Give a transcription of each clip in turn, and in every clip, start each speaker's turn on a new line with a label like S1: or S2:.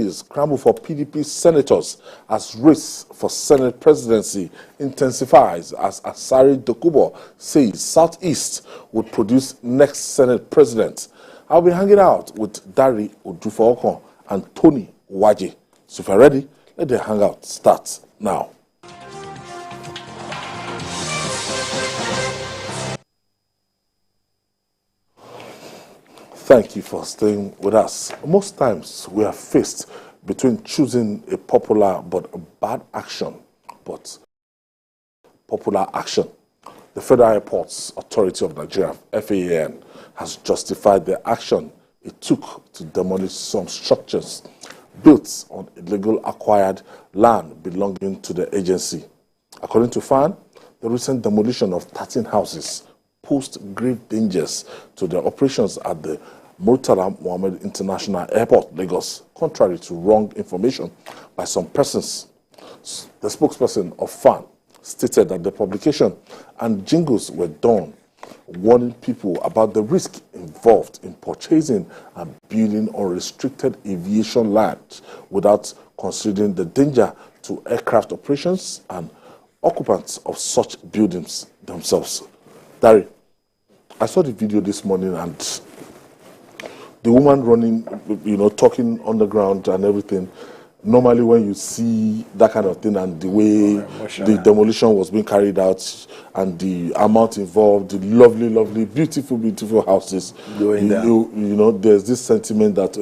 S1: days, scramble for PDP senators as race for Senate presidency intensifies as Asari Dokubo says Southeast would produce next Senate president. I'll be hanging out with Dari Odufaokon and Tony Waji. So if you're ready, let the hangout start now. Thank you for staying with us. Most times we are faced between choosing a popular but a bad action, but popular action. The Federal Airports Authority of Nigeria, FAAN, has justified the action it took to demolish some structures built on illegal acquired land belonging to the agency. According to FAAN, the recent demolition of 13 houses posed grave dangers to the operations at the Murtala Mohammed International Airport, Lagos, contrary to wrong information by some persons. The spokesperson of FAAN stated that the publication and jingles were done warning people about the risk involved in purchasing and building unrestricted aviation land without considering the danger to aircraft operations and occupants of such buildings themselves. Dari, I saw the video this morning and the woman running, talking on the ground and everything. Normally when you see that kind of thing and the way the demolition was being carried out and the amount involved, the lovely, beautiful houses, there's this sentiment that,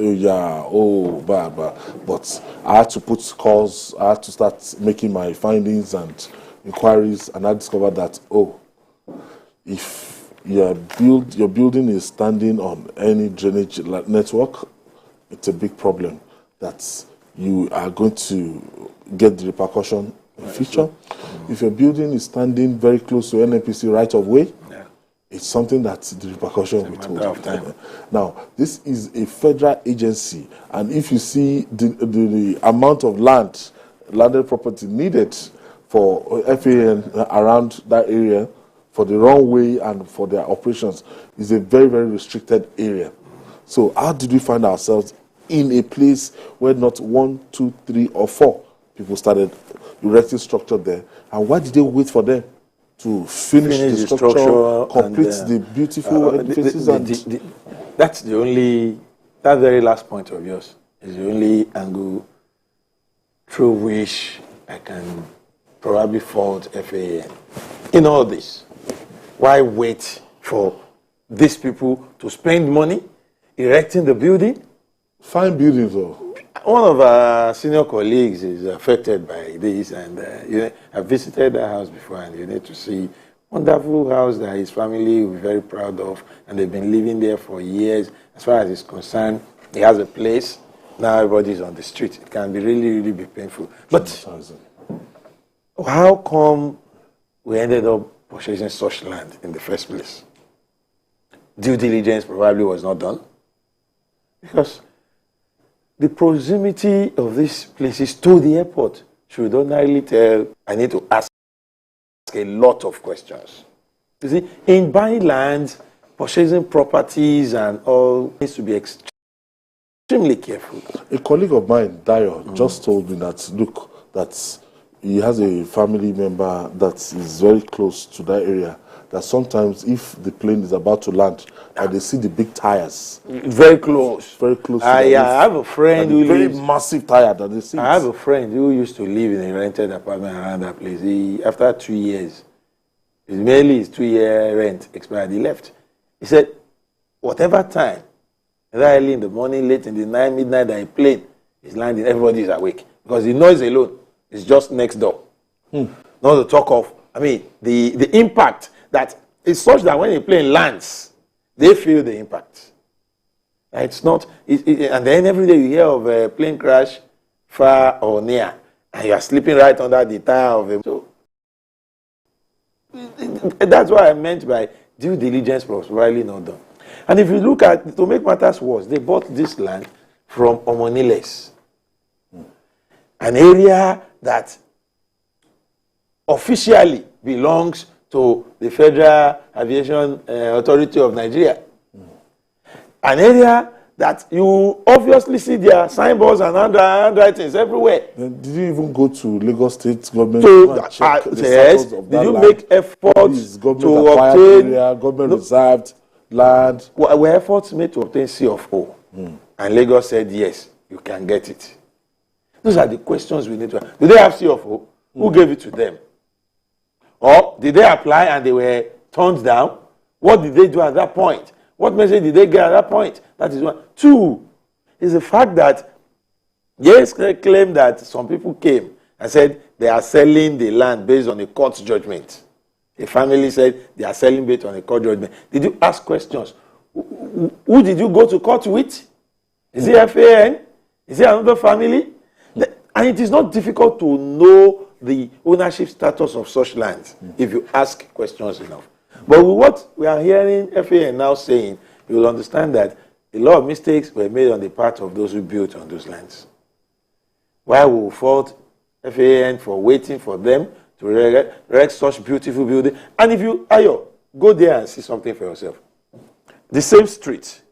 S1: but I had to put calls, I had to start making my findings and inquiries, and I discovered that, if your building is standing on any drainage network, it's a big problem that you are going to get the repercussion in future. If your building is standing very close to NNPC right of way, it's something that the repercussion will take. Now, this is a federal agency, and if you see the amount of landed property needed for FAN around that area, for the runway and for their operations, is a very, very restricted area. So how did we find ourselves in a place where not 1, 2, 3, or 4 people started erecting structure there? And why did they wait for them to finish the structure, complete the beautiful edifices?
S2: That's the only, that very last point of yours is the only angle through which I can probably fault FAA in all this. Why wait for these people to spend money erecting the building?
S1: Fine buildings, though.
S2: One of our senior colleagues is affected by this, and I visited that house before, and you need to see wonderful house that his family will be very proud of, and they've been living there for years. As far as he's concerned, he has a place. Now everybody's on the street. It can be really be painful. But how come we ended up purchasing such land in the first place? Due diligence probably was not done, because the proximity of these places to the airport should ordinarily tell, I need to ask a lot of questions. You see, in buying land, purchasing properties and all, needs to be extremely careful.
S1: A colleague of mine, Dayo, just told me that, look, that he has a family member that is very close to that area, that sometimes if the plane is about to land, and they see the big tires.
S2: Very close.
S1: Very close to
S2: I have a friend who
S1: very
S2: lives...
S1: massive tire that they see.
S2: I have a friend who used to live in a rented apartment around that place. After 2 years, his 2-year rent expired, he left. He said, whatever time, either early in the morning, late in the night, midnight, that a plane is landing, everybody is awake. Because the noise alone is just next door. Not to talk of, the impact that is such that when a plane lands, they feel the impact. It's not, and then every day you hear of a plane crash far or near, and you are sleeping right under the tire of a... So, that's what I meant by due diligence was really not done. And if you look at, to make matters worse, they bought this land from Omoniles, an area that officially belongs to the Federal Aviation Authority of Nigeria. An area that you obviously see their signboards and handwritings everywhere.
S1: Did you even go to Lagos State government
S2: So,
S1: and check the
S2: yes,
S1: status of
S2: did
S1: that
S2: you
S1: land?
S2: make efforts
S1: Government
S2: to
S1: acquired
S2: obtain
S1: area, government reserved land?
S2: were efforts made to obtain CFO? And Lagos said yes, you can get it. Those are the questions we need to ask. Do they have CFO? Who gave it to them? Or did they apply and they were turned down? What did they do at that point? What message did they get at that point? That is one. Two is the fact that yes, they claim that some people came and said they are selling the land based on a court judgment. A family said they are selling based on a court judgment. Did you ask questions? Who did you go to court with? Is it FAN? Is it another family? And it is not difficult to know the ownership status of such lands if you ask questions enough. But with what we are hearing FAN now saying, you will understand that a lot of mistakes were made on the part of those who built on those lands. Why we fault FAN for waiting for them to erect such beautiful building? And if you, Ayo, go there and see something for yourself. The same street,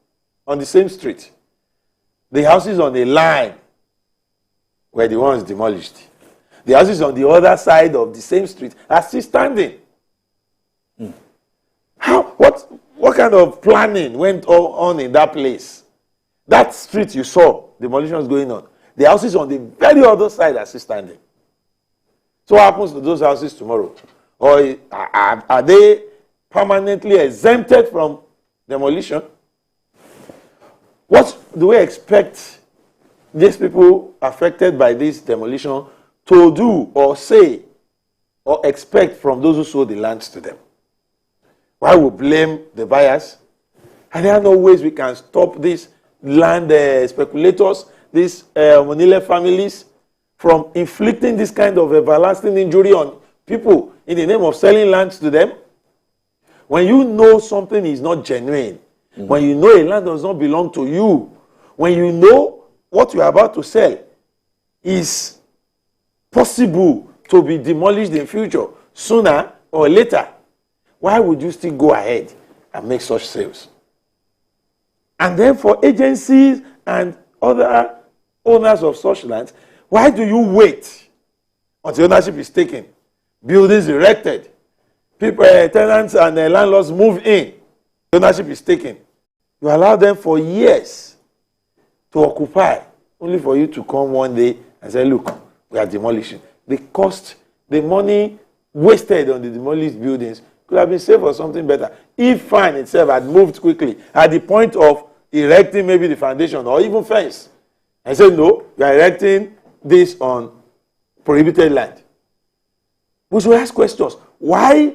S2: on the same street, the houses on the line were the ones demolished. The houses on the other side of the same street are still standing. What kind of planning went on in that place? That street you saw, demolition was going on. The houses on the very other side are still standing. So what happens to those houses tomorrow? Or are they permanently exempted from demolition? What do we expect these people affected by this demolition to do or say or expect from those who sold the lands to them? Why we blame the buyers? And there are no ways we can stop these land speculators, these Monile families, from inflicting this kind of everlasting injury on people in the name of selling lands to them? When you know something is not genuine, when you know a land does not belong to you, when you know what you are about to sell is possible to be demolished in future, sooner or later, why would you still go ahead and make such sales? And then for agencies and other owners of such lands, why do you wait until ownership is taken, buildings erected, people, tenants and landlords move in, ownership is taken? You allow them for years to occupy, only for you to come one day and say, look, we are demolishing. The cost, the money wasted on the demolished buildings could have been saved for something better if fine itself had moved quickly at the point of erecting maybe the foundation or even fence. And say, no, you are erecting this on prohibited land. We should ask questions. Why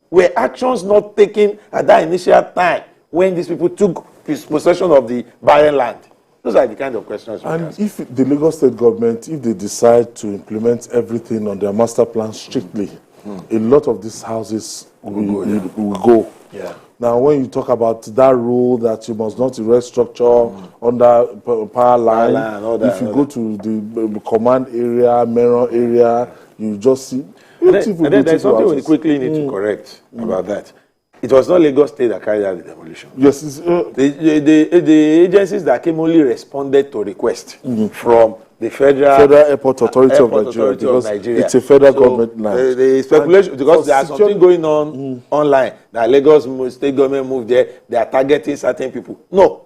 S2: were actions not taken at that initial time when these people took possession of the barren land? Those are the kind of questions we ask.
S1: And if the Lagos State government, if they decide to implement everything on their master plan strictly, a lot of these houses will go.
S2: Yeah.
S1: Now, when you talk about that rule that you must not erect structure under power line, if you go to the command area, Meron area, you just see beautiful,
S2: and then there's something
S1: houses.
S2: we quickly need to correct about that. It was not Lagos State that carried out the demolition.
S1: Yes,
S2: the agencies that came only responded to request from the Federal
S1: Airport Authority of Nigeria, because it's a federal government land.
S2: The speculation, because there's something going on online that Lagos State government moved there, they are targeting certain people. No,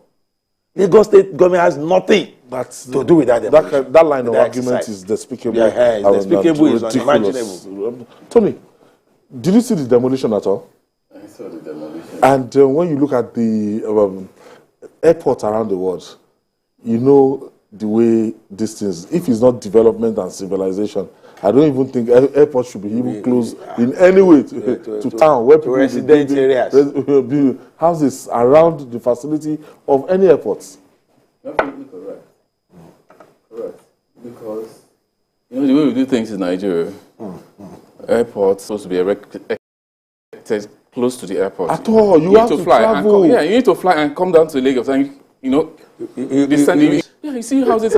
S2: Lagos State government has nothing to do with that demolition.
S1: That line of argument is despicable.
S2: Yeah, it's despicable, it's unimaginable.
S1: Tony, did you see the demolition at all?
S3: I saw the demolition.
S1: And when you look at the airports around the world, you know the way these things, if it's not development and civilization, I don't even think airports should be even close in any way to town where people
S2: resident areas,
S1: houses around the facility of any airports.
S3: Absolutely correct. Correct. Because you know the way we do things in Nigeria, airports supposed to be erected close to the airport.
S1: At all, you have to
S3: fly
S1: travel.
S3: and you need to fly and come down to Lagos, and you know, you see houses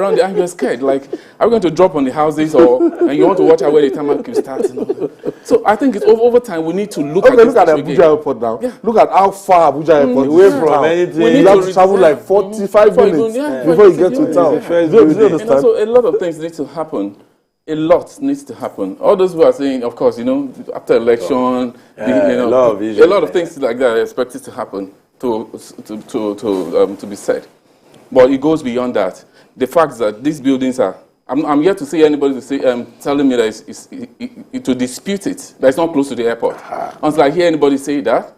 S3: around there and you're scared. Like, are we going to drop on the houses and you want to watch out where the tarmac keeps starting? So I think it's over time we need to look at
S1: look at the Abuja airport now. Yeah. Look at how far Abuja airport is
S2: away from anything.
S1: You have to travel like 45 minutes before you get to town.
S3: And also a lot of things need to happen. A lot needs to happen. All those who are saying, of course, after election, a lot of things like that are expected to happen to be said. But it goes beyond that. The fact that these buildings are, I'm yet to see anybody to say, telling me that to dispute it, that it's not close to the airport. Until I hear anybody say that,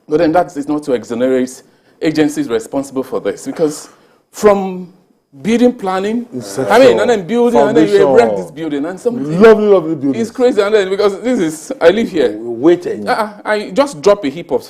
S3: but then that is not to exonerate agencies responsible for this, because from building planning, and then building, and then you erect this building, and something
S1: lovely building.
S3: It's crazy, and then because I live here.
S2: Waiting.
S3: I just drop a heap of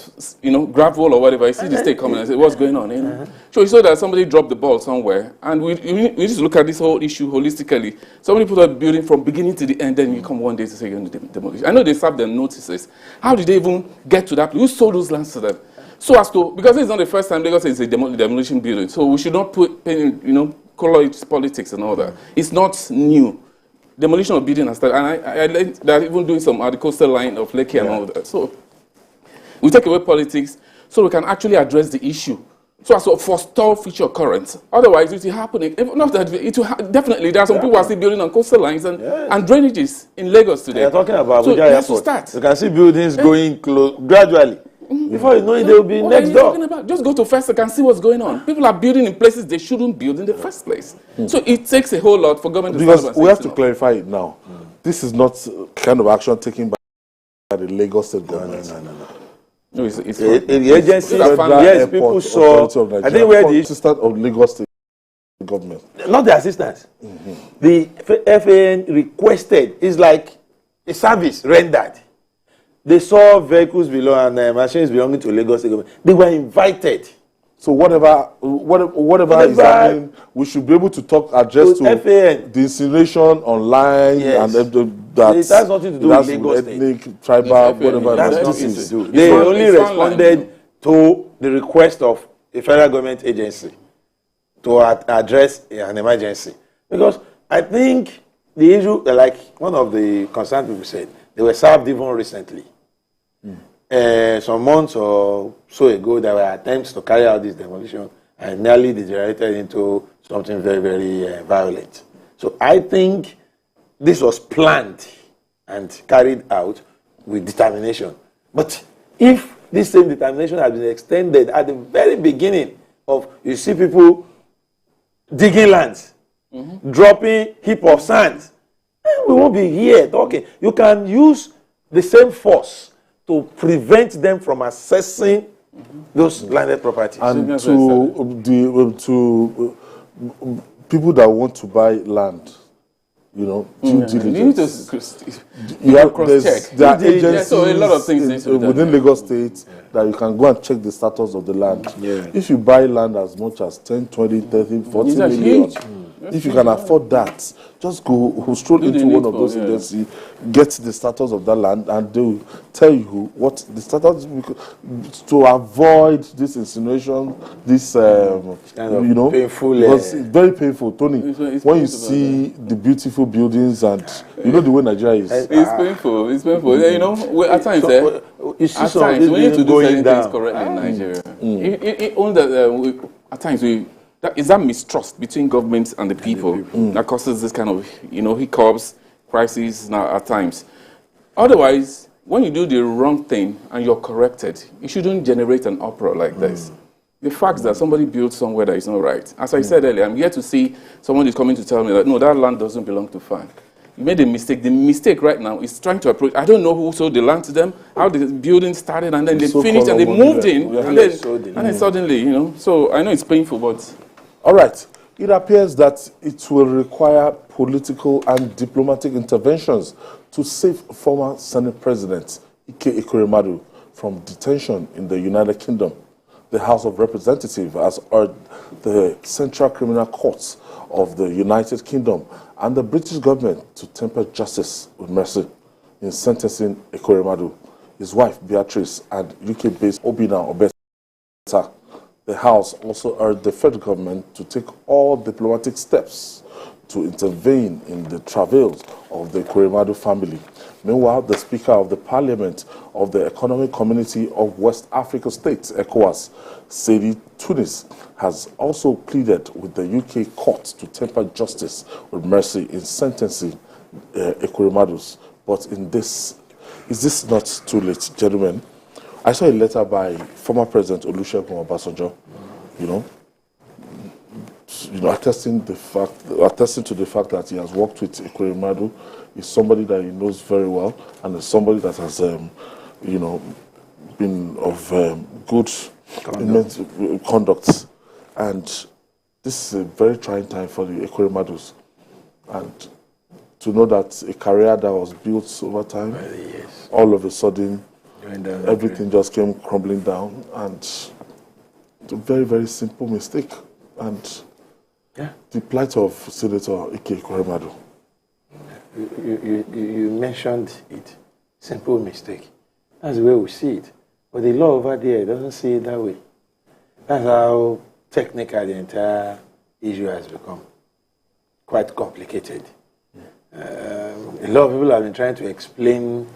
S3: gravel or whatever. I see the state coming and say, "What's going on?" So you saw that somebody dropped the ball somewhere, and we need to look at this whole issue holistically. Somebody put a building from beginning to the end, then you come one day to say you're going to demolish. I know they served them notices. How did they even get to that? Who sold those lands to them? So as to, because it's not the first time Lagos is a demolition building, so we should not color it politics and all that. It's not new. Demolition of building has started, and I learned that even doing some at the coastal line of Lekki and all that. So we take away politics so we can actually address the issue. So as to forestall future occurrence. Otherwise, it will happen. Not that it will definitely, there are some people who are still building on coastal lines and drainages in Lagos today.
S2: You're talking about
S3: so
S2: Abuja Airport. You can see buildings going close gradually. Before you know it, they will be next door.
S3: Just go to Festac and see what's going on. People are building in places they shouldn't build in the first place. So it takes a whole lot for government to stand up and say,
S1: we have to clarify it now. This is not kind of action taken by the Lagos state government.
S2: No, it's the agency. Yes, people saw. I think where the
S1: assistant of Lagos state government,
S2: not the assistants. The FAN requested. It's like a service rendered. They saw vehicles below and machines belonging to Lagos State government. They were invited.
S1: So whatever is happening, we should be able to address to
S2: FAN.
S1: The incineration online and that
S2: it has nothing to do with Lagos
S1: ethnic,
S2: State.
S1: tribal, whatever.
S2: That's they only responded to the request of a federal government agency to address an emergency. Because I think the issue, like one of the concerned people said, they were served even recently. Some months or so ago, there were attempts to carry out this demolition and nearly degenerated into something very, very violent. So I think this was planned and carried out with determination. But if this same determination had been extended at the very beginning of, you see people digging lands, dropping heap of sand, we won't be here talking. You can use the same force to prevent them from accessing those landed properties.
S1: And to people that want to buy land, due diligence. There are agencies
S3: so a lot of things
S1: within Lagos State that you can go and check the status of the land. If you buy land as much as 10, 20, 30, 40 million, if you can afford that, just go stroll into one of those agencies, get the status of that land, and they'll tell you what the status to avoid this incineration, this
S2: painful.
S1: Because it's very painful, Tony. It's when you see the beautiful buildings and the way Nigeria is.
S3: It's painful. It's painful. At times, we need to do certain things correctly in Nigeria. At times is that mistrust between governments and the people that causes this kind of, hiccups, crises now at times. Otherwise, when you do the wrong thing and you're corrected, it shouldn't generate an uproar like this. The fact that somebody built somewhere that is not right. As I said earlier, I'm here to see someone is coming to tell me that, no, that land doesn't belong to FAN. You made a mistake. The mistake right now is trying to approach. I don't know who sold the land to them, how the building started, and then they finished and they moved in, and then suddenly, So I know it's painful, but...
S1: All right. It appears that it will require political and diplomatic interventions to save former Senate President Ekweremadu from detention in the United Kingdom. The House of Representatives has urged the Central Criminal Courts of the United Kingdom and the British government to temper justice with mercy in sentencing Ekweremadu, his wife Beatrice, and UK-based Obina Obeta. The House also urged the federal government to take all diplomatic steps to intervene in the travails of the Ekweremadu family. Meanwhile, the Speaker of the Parliament of the Economic Community of West Africa States, ECOWAS, Sadi Tunis, has also pleaded with the UK court to temper justice with mercy in sentencing Ekweremadus. But is this not too late, gentlemen? I saw a letter by former President Olusegun Obasanjo, attesting to the fact that he has worked with Ekweremadu. He's somebody that he knows very well, and is somebody that has, been of good conduct. And this is a very trying time for the Ekweremadus. And to know that a career that was built over time, all of a sudden, everything just came crumbling down, and it's a very, very simple mistake. And the plight of Senator Ekweremadu.
S2: You mentioned it. Simple mistake. That's the way we see it. But the law over there doesn't see it that way. That's how technical the entire issue has become. Quite complicated. A lot of people have been trying to explain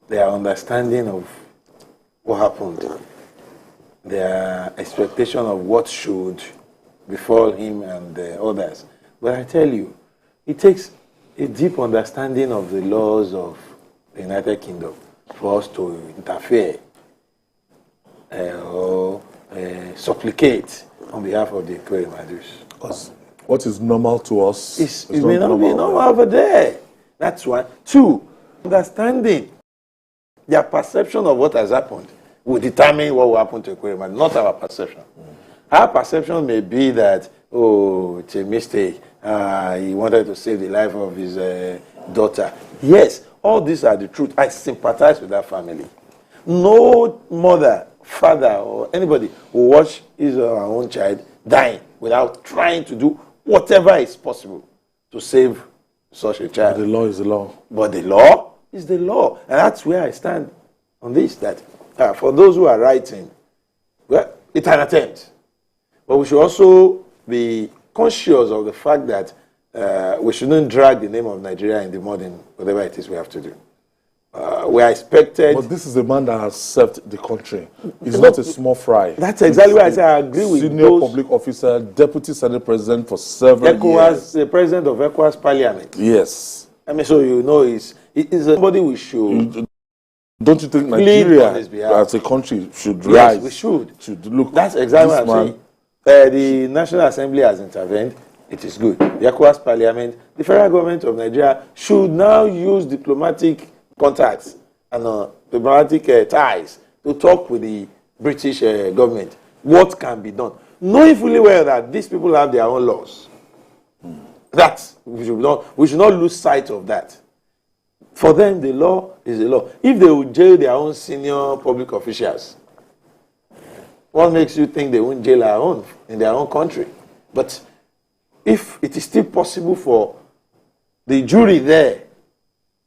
S2: their understanding of what happened, their expectation of what should befall him and others. But I tell you, it takes a deep understanding of the laws of the United Kingdom for us to interfere or supplicate on behalf of the Ekweremadus.
S1: Because what is normal to us
S2: it may not be normal over there. That's one. Two, understanding their perception of what has happened will determine what will happen to Ekweremadu, not our perception. Our perception may be that, it's a mistake. He wanted to save the life of his daughter. Yes, all these are the truth. I sympathize with that family. No mother, father, or anybody will watch his or her own child dying without trying to do whatever is possible to save such a child.
S1: But the law is the law.
S2: But the law is the law. And that's where I stand on this, that for those who are writing, well, it's an attempt. But we should also be conscious of the fact that we shouldn't drag the name of Nigeria in the mud in whatever it is we have to do. We are expected...
S1: But this is a man that has served the country. He's not a small fry.
S2: That's exactly why I say I agree with
S1: senior public officer, deputy senate president for several years.
S2: The president of ECOWAS Parliament.
S1: Yes.
S2: I mean, so you know, he's somebody we should...
S1: Don't you think Nigeria as a country should rise?
S2: Yes, we should.
S1: Look,
S2: that's exactly what I'm saying. The National Assembly has intervened. It is good. The ECOWAS Parliament, the federal government of Nigeria should now use diplomatic contacts and diplomatic ties to talk with the British government. What can be done? Knowing fully well that these people have their own laws. That we should not lose sight of that. For them, the law is the law. If they will jail their own senior public officials, what makes you think they won't jail our own in their own country? But if it is still possible for the jury there,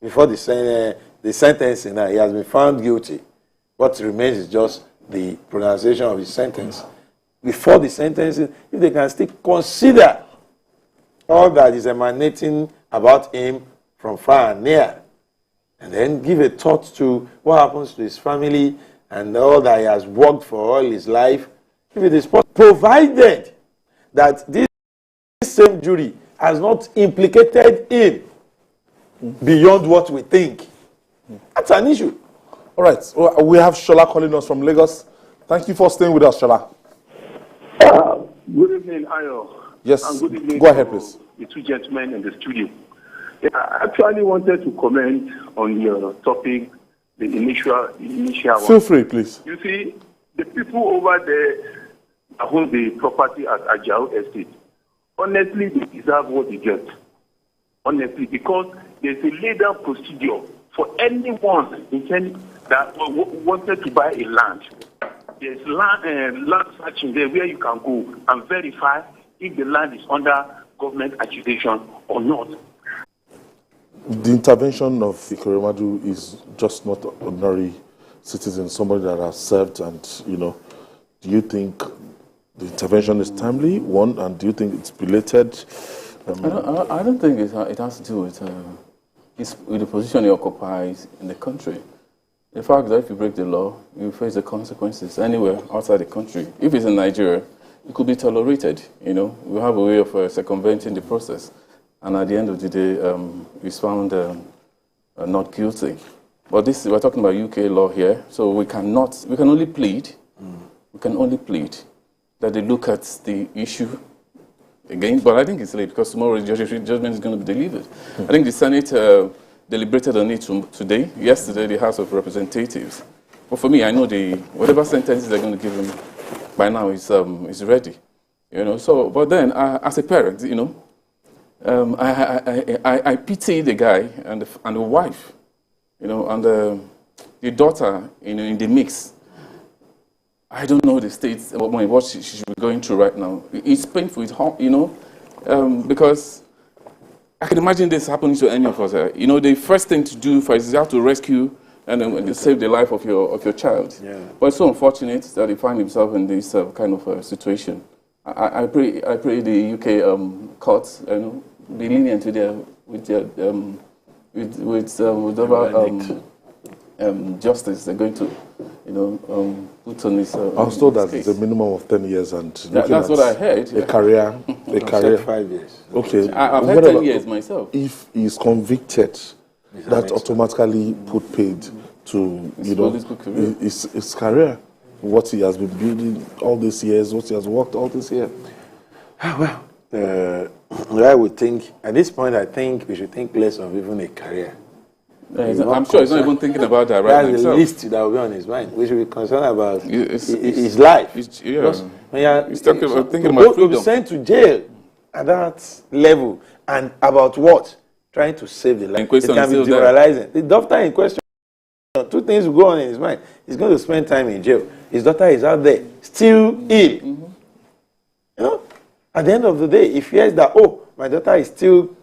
S2: before the sentencing, he has been found guilty, what remains is just the pronunciation of his sentence. Before the sentencing, if they can still consider all that is emanating about him from far and near, and then give a thought to what happens to his family and all that he has worked for all his life, if it is possible, provided that this same jury has not implicated him beyond what we think. That's an issue.
S1: All right. Well, we have Shola calling us from Lagos. Thank you for staying with us, Shola.
S4: Good evening, Ayo.
S1: Yes.
S4: And good evening.
S1: Go ahead, please.
S4: The two gentlemen in the studio. I actually wanted to comment on your topic, the initial one.
S1: Feel free, please.
S4: You see, the people over there who own the property at Ajao Estate, honestly, they deserve what they get. Honestly, because there's a legal procedure for anyone that wanted to buy a land. There's land searching there where you can go and verify if the land is under government accusation or not.
S1: The intervention of Ekweremadu is just not an ordinary citizen, somebody that has served, and do you think the intervention is timely, one, and do you think it's belated?
S3: I don't think it has to do with the position he occupies in the country. The fact that if you break the law, you face the consequences anywhere outside the country. If it's in Nigeria, it could be tolerated. You know, we have a way of circumventing the process, and at the end of the day, he's found not guilty. But we're talking about UK law here, so we can only plead. We can only plead that they look at the issue again, but I think it's late because tomorrow the judgment is going to be delivered. I think the Senate deliberated on it today. Yesterday, the House of Representatives. But for me, I know whatever sentences they're going to give him by now is ready. You know. So, but then, as a parent, you know, I pity the guy and the wife, you know, and the daughter, you know, in the mix. I don't know the state, what she should be going through right now. It's painful, it's hard, you know, because I can imagine this happening to any of us. You know, the first thing to do is you have to rescue and then save the life of your child. Yeah. But it's so unfortunate that he finds himself in this kind of situation. I pray the UK courts, you know, be lenient with justice they're going to, you know, put on this. I
S1: was told that it's a minimum of 10 years, and
S3: that's what I heard.
S1: A career.
S2: 5 years.
S1: Okay,
S3: I've heard 10 years myself.
S1: If he's convicted, that automatically put paid to his career, what he has been building all these years, what he has worked all this year.
S2: Well, I would think at this point, I think we should think less of even a career.
S3: I'm sure he's not even thinking about that right now.
S2: That's the least that will be on his mind. We should be concerned about his life.
S3: He's thinking
S2: To
S3: about freedom.
S2: be sent to jail at that level, and about what? Trying to save the life. It can be demoralizing. The doctor in question, two things will go on in his mind. He's going to spend time in jail. His daughter is out there, still ill. Mm-hmm. You know, at the end of the day, if he hears that, oh, my daughter is still...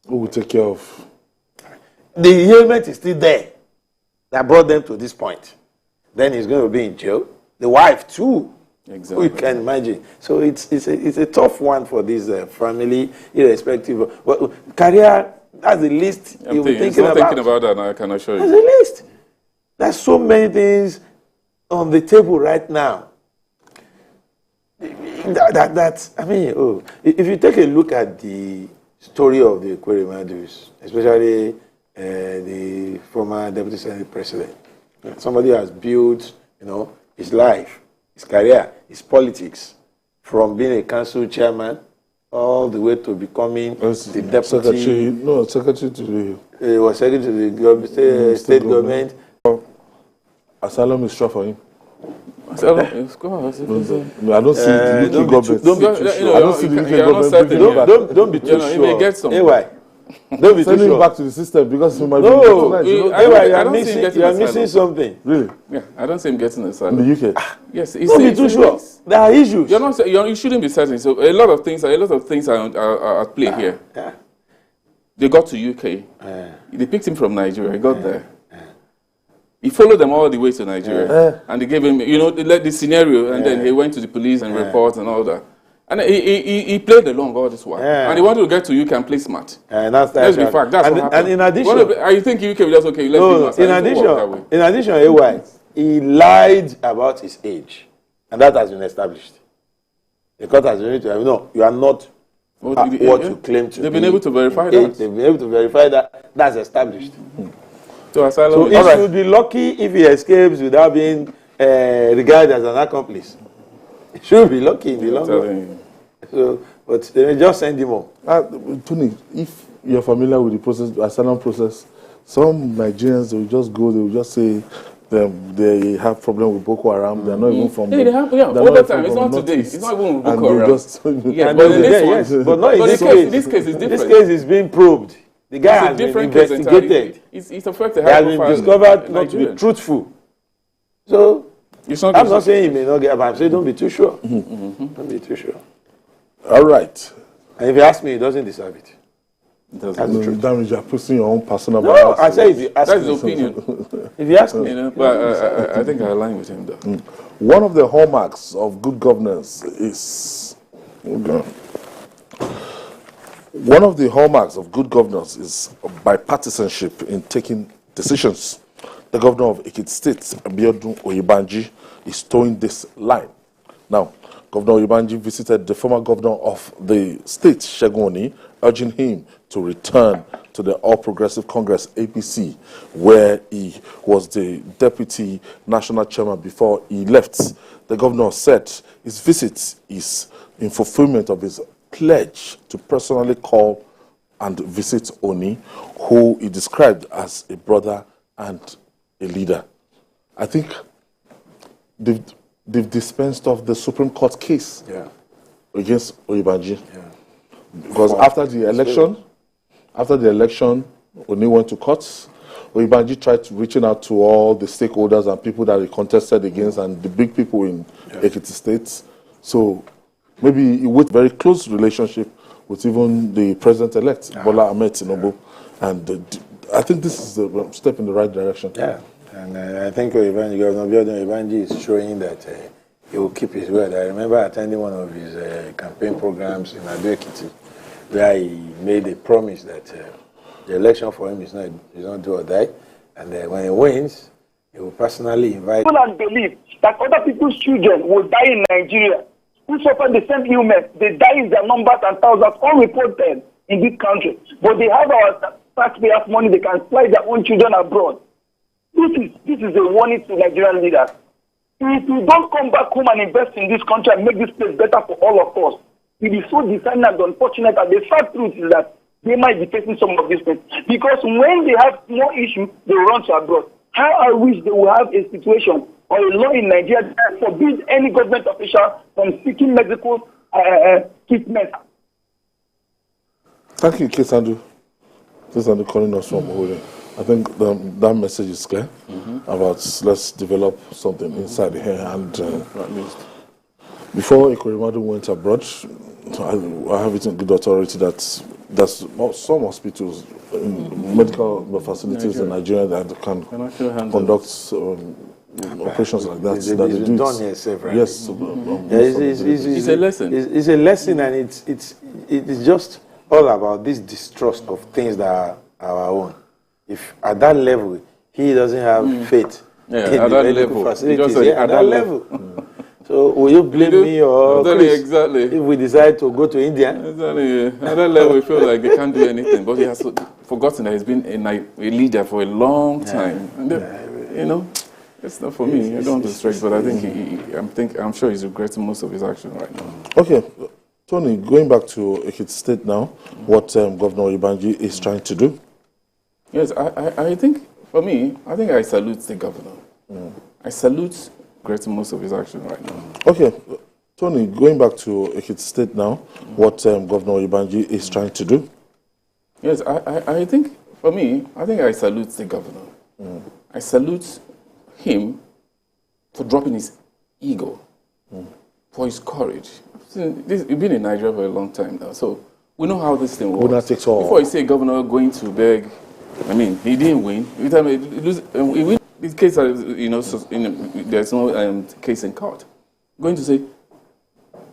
S1: Who will take care of...
S2: The ailment is still there that brought them to this point. Then he's going to be in jail. The wife too. Exactly. We can imagine. So it's a tough one for this family, irrespective of career. That's the least you'll be thinking about.
S3: Thinking about that, I can assure you.
S2: That's the least. There's so many things on the table right now. I mean, if you take a look at the story of the Ekweremadus, especially the former Deputy Senate President. Somebody has built, you know, his life, his career, his politics, from being a council chairman all the way to becoming the deputy.
S1: Secretary to the...
S2: He was secretary to the state government.
S1: Asylum is short for him.
S3: I don't see
S1: the UK government.
S2: Don't be too sure.
S1: I don't see the UK government.
S2: Don't be too sure.
S3: You may get some.
S2: Don't be
S1: Send
S2: too
S1: him
S2: sure.
S1: back to the system because he might be
S2: you are missing something.
S1: Really?
S3: Yeah, I don't see him getting asylum.
S1: In the UK?
S3: Yes,
S2: don't be too sure. There are issues.
S3: You shouldn't be certain. So a lot of things are at play here.
S2: Yeah.
S3: They got to UK. They picked him from Nigeria. He got there. He followed them all the way to Nigeria, and they gave him, you know, the scenario, and then he went to the police and report and all that. And he played along all this while. And he wanted to get to UK and play smart.
S2: That's
S3: the fact. That's what happened.
S2: And in addition...
S3: I think UK was just okay, let's
S2: in addition, AY, he lied about his age. And that has been established. The court has been able to... No, you are not what you claim to be.
S3: They've been able to verify that.
S2: They've been able to verify that. That's established.
S3: So
S2: he should be lucky if he escapes without being regarded as an accomplice. He should be lucky in the long run. So, but they may just send him home.
S1: Tony, if you're familiar with the process, the asylum process, some Nigerians, they will just go, they will just say they have problem with Boko Haram. They're not even from...
S3: they have, all the time. It's not today. It's not even with Boko Haram.
S2: But not in this case.
S3: This case is different.
S2: This case is being probed. The guy has been investigated.
S3: It's affected.
S2: He has been discovered not to be truthful. So, I'm not saying he may not get, but I'm saying don't be too sure. Don't be too sure.
S1: All right.
S2: And if you ask me, he doesn't deserve it. That's the truth.
S1: That means you're putting your own personal
S2: No,
S1: bias.
S2: I say if you ask
S3: That's
S2: me.
S3: his opinion.
S2: If you ask me.
S3: You know, but I think I align with him, though.
S1: One of the hallmarks of good governance is bipartisanship in taking decisions. The governor of Ekiti State, Abiodun Oyebanji, is towing this line. Now, Governor Oyebanji visited the former governor of the state, Segun Oni, urging him to return to the All Progressive Congress, APC, where he was the deputy national chairman before he left. The governor said his visit is in fulfillment of his pledge to personally call and visit Oni, who he described as a brother and a leader. I think they've dispensed of the Supreme Court case against Oyebanji. Because after the election, Oni went to court. Oyebanji tried reaching out to all the stakeholders and people that he contested against and the big people in Ekiti State. So maybe he with very close relationship with even the president-elect, Bola Ahmed Tinubu. And I think this is a step in the right direction.
S2: Yeah, and I think Governor Oyebanji is showing that he will keep his word. I remember attending one of his campaign programs in Ekiti, where he made a promise that the election for him is not do or die, and when he wins, he will personally invite.
S5: People and believe that other people's children will die in Nigeria who suffer the same illness. They die in their numbers and thousands, unreported in this country. But they have our taxpayers' money, they can fly their own children abroad. This is a warning to Nigerian leaders. If we don't come back home and invest in this country and make this place better for all of us, it is so disheartening and unfortunate. And the sad truth is that they might be facing some of these things. Because when they have more issues, they run to abroad. How I wish they will have a situation or a law in Nigeria that forbids any government official from seeking medical treatment.
S1: Thank you, Kesandu. Kesandu calling us from Owerri. I think that message is clear about let's develop something inside here. And before Ekweremadu went abroad, I have it in good authority that there's some hospitals, medical facilities in Nigeria that can conduct operations like that.
S2: It's done here several.
S1: Yes.
S3: It's a lesson.
S2: It's a lesson, and it's just all about this distrust of things that are our own. If at that level he doesn't have faith in
S3: at
S2: the
S3: that
S2: medical
S3: level,
S2: facilities, at that level. So will you blame me or Chris
S3: exactly
S2: if we decide to go to India?
S3: Exactly. At that level, we feel like they can't do anything. But he has forgotten that he's been a leader for a long time. And you know, it's not for me. I don't want to stretch, but I think I'm sure he's regretting most of his action right now.
S1: Okay, Tony, going back to Ekiti State now, what Governor Oyebanji is trying to do?
S3: Yes, I think, for me, I salute the governor. I salute regretting most of his action right now.
S1: Okay, Tony, going back to Ekiti State now, what Governor Oyebanji is trying to do?
S3: Yes, I think, for me, I salute the governor. I salute him for dropping his ego, for his courage. You've been in Nigeria for a long time now, so we know how this thing works. Before you say governor going to beg, I mean, he didn't win. Every time he win, this case, there's no case in court. Going to say,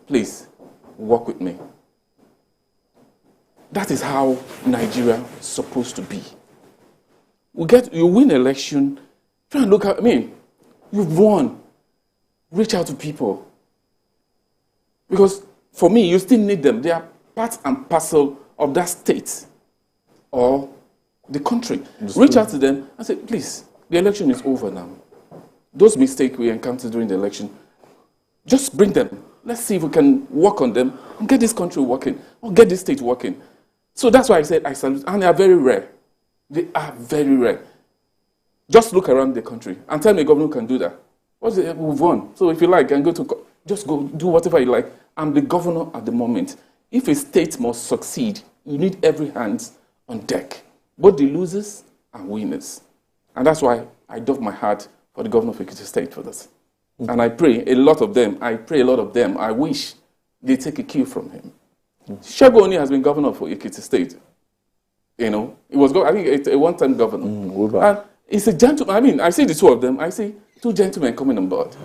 S3: please, work with me. That is how Nigeria is supposed to be. You win election, try and look at, you've won. Reach out to people. Because for me, you still need them. They are part and parcel of that state or the country. Reach out to them and say, please, the election is over now. Those mistakes we encountered during the election, just bring them. Let's see if we can work on them and get this country working or get this state working. So that's why I said I salute, and they are very rare. They are very rare. Just look around the country and tell me a governor can do that. We've won. So if you like, and just go do whatever you like. I'm the governor at the moment. If a state must succeed, you need every hand on deck, both the losers and winners. And that's why I doff my heart for the governor of Ekiti State for this. And I pray a lot of them, I wish they take a cue from him. Segun Oni has been governor for Ekiti State. You know, he was, I think, a one-time governor. And he's a gentleman. I mean, I see the two of them. I see two gentlemen coming on board.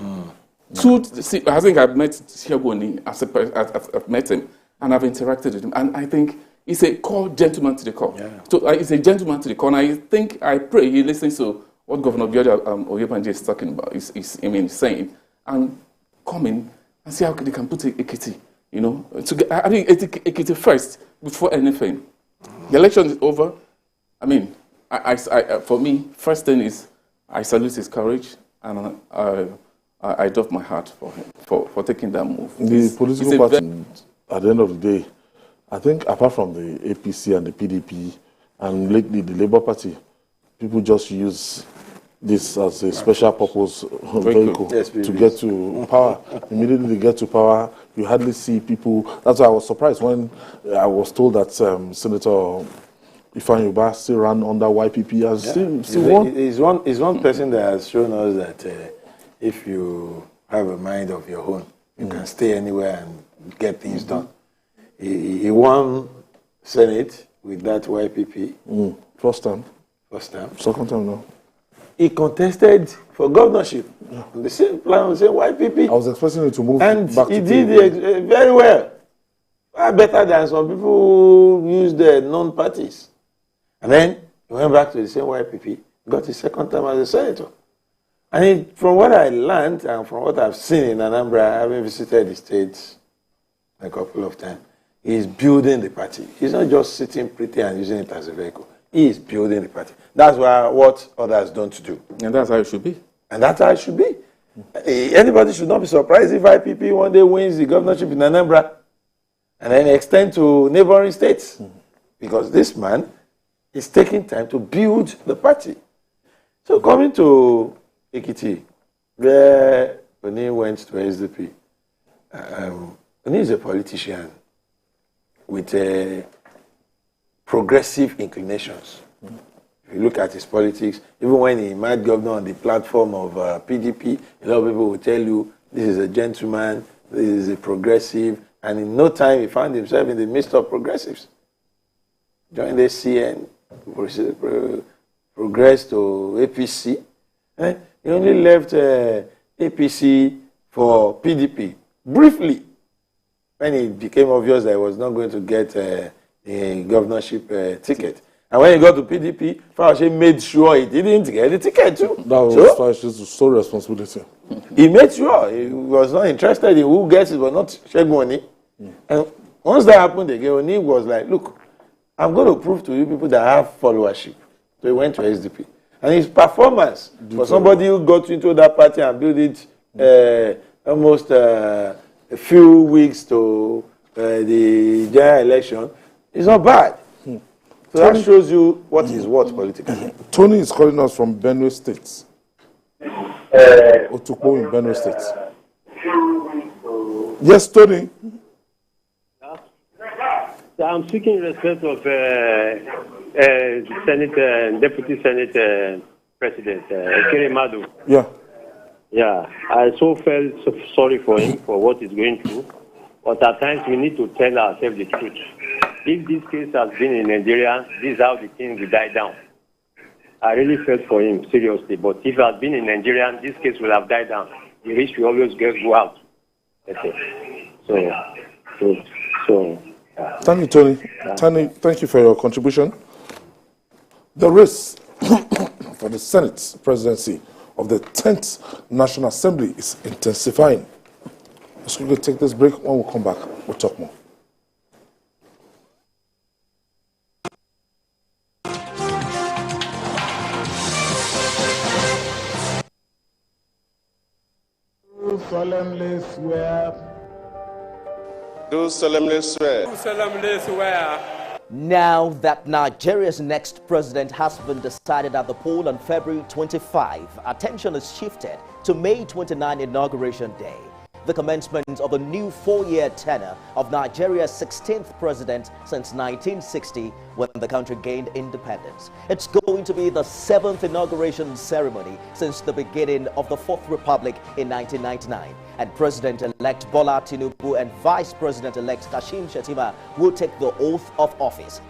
S3: I think I've met Shagoni, I've met him, and I've interacted with him. And I think he's a core gentleman to the core. Yeah. So he's a gentleman to the core. And I pray he listens to what Governor Buhari Oyebanji is talking about, he's saying, and come in and see how they can put Ekiti, you know, I think Ekiti first before anything. The election is over. I mean, for me, first thing is I salute his courage, and I doff my heart for him for taking that move.
S1: The political party, at the end of the day, I think apart from the APC and the PDP, and lately the Labour Party, people just use this as a special purpose vehicle to get to power. Immediately they get to power, you hardly see people. That's why I was surprised when I was told that Senator Ifeanyi Ubah still ran under YPP and still won.
S2: He's one person that has shown us that if you have a mind of your own, you can stay anywhere and get things done. He won Senate with that YPP.
S1: First time. Second time now.
S2: He contested for governorship. The same plan, the same YPP.
S1: I was expecting him to move
S2: and
S1: back
S2: he
S1: to
S2: did very well. Far better than some people who use the non-parties. And then he went back to the same YPP, got his second term as a senator. And from what I learned and from what I've seen in Anambra, having visited the states a couple of times, he's building the party. He's not just sitting pretty and using it as a vehicle. He is building the party. That's what others don't do.
S3: And that's how it should be.
S2: And that's how it should be. Anybody should not be surprised if IPP one day wins the governorship in Anambra and then extend to neighboring states. Because this man is taking time to build the party. So coming to Ekiti, where Oni went to SDP, Oni is a politician with progressive inclinations. If you look at his politics, even when he made governor on the platform of PDP, a lot of people will tell you, this is a gentleman, this is a progressive, and in no time he found himself in the midst of progressives. Joined the CN, progressed to APC. He only left APC for PDP, briefly, when it became obvious that he was not going to get a governorship ticket. And when he got to PDP, Fauci made sure he didn't get the ticket too.
S1: That was Fauci's sole responsibility.
S2: He made sure he was not interested in who gets it, but not Shegoni. And once that happened again, Oni was like, look, I'm going to prove to you people that have followership. So he went to SDP. And his performance for somebody who got into that party and built it almost a few weeks to the general election is not bad. So that shows you what is what politically.
S1: Tony is calling us from Benue State. Otukpo in Benue State. Yes, Tony.
S6: I'm seeking respect of Senate, Deputy Senate President Ekweremadu. Yeah, I so felt so sorry for him for what he's going through. But at times we need to tell ourselves the truth. If this case has been in Nigeria, this is how the thing will die down. I really felt for him, seriously. But if it had been in Nigeria, this case will have died down. The rich will always go out. Okay. So.
S1: Thank you, Tony. Tony, thank you for your contribution. The race for the Senate presidency of the 10th National Assembly is intensifying. Let's quickly take this break. When we come back, we'll talk more.
S7: Solemnly swear.
S8: Do solemnly swear.
S7: Do solemnly swear.
S9: Now that Nigeria's next president has been decided at the poll on February 25, attention is shifted to May 29 Inauguration Day, the commencement of a new 4-year tenure of Nigeria's 16th president since 1960, when the country gained independence. It's going to be the 7th inauguration ceremony since the beginning of the 4th Republic in 1999. And President-elect Bola Tinubu and Vice President-elect Kashim Shettima will take the oath of office.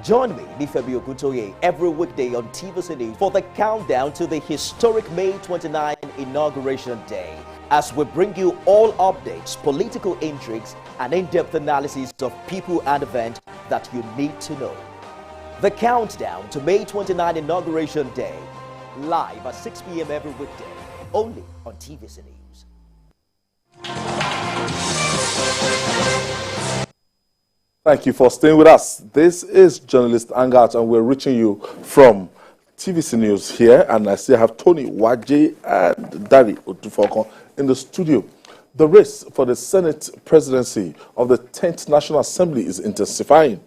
S9: Join me, Nifemi Oguntoye, every weekday on TVC News for the countdown to the historic May 29 Inauguration Day, as we bring you all updates, political intrigues, and in-depth analysis of people and events that you need to know. The countdown to May 29 Inauguration Day, live at 6 p.m. every weekday, only on TVC News.
S1: Thank you for staying with us. This is Journalist Hangout, and we're reaching you from TVC News here. And I see I have Tony Waje and Dari Otufokon in the studio. The race for the Senate presidency of the 10th National Assembly is intensifying.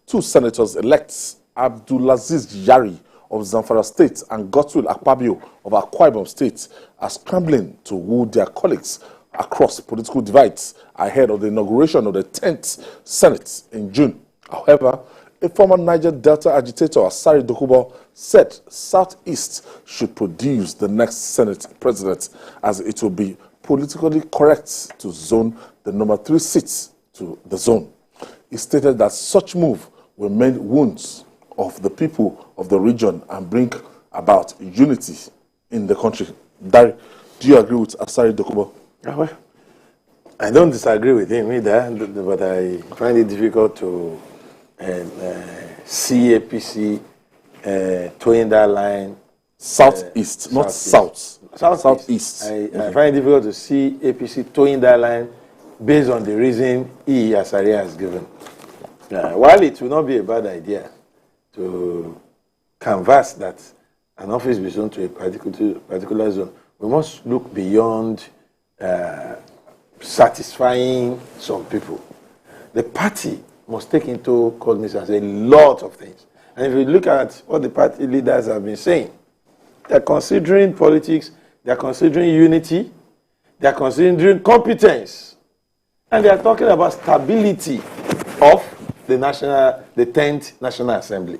S1: Two senators-elects, Abdulaziz Yari of Zamfara State and Godswill Akpabio of Akwa Ibom State, are scrambling to woo their colleagues across political divides ahead of the inauguration of the 10th Senate in June. However, a former Niger Delta agitator, Asari Dokubo, said Southeast should produce the next Senate president, as it will be politically correct to zone the number 3 seats to the zone. He stated that such move will mend wounds of the people of the region and bring about unity in the country. Dari, do you agree with Asari Dokubo?
S2: Well, I don't disagree with him either, but I find it difficult to see APC towing that line.
S1: Southeast, not south. Southeast.
S2: I find it difficult to see APC towing that line based on the reason Asari has given. While it will not be a bad idea to canvass that an office be zoned to a particular zone, we must look beyond satisfying some people. The party must take into cognizance a lot of things. And if you look at what the party leaders have been saying, they're considering politics, they're considering unity, they're considering competence, and they're talking about stability of the 10th National Assembly.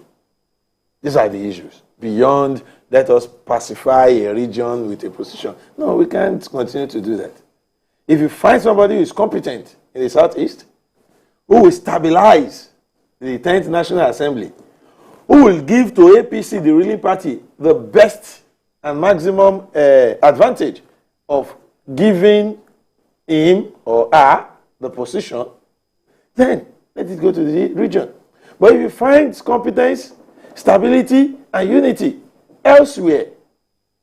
S2: These are the issues. Beyond, let us pacify a region with a position. No, we can't continue to do that. If you find somebody who is competent in the Southeast, who will stabilize the 10th National Assembly, who will give to APC, the ruling party, the best and maximum advantage of giving him or her the position, then let it go to the region. But if you find competence, stability, and unity elsewhere,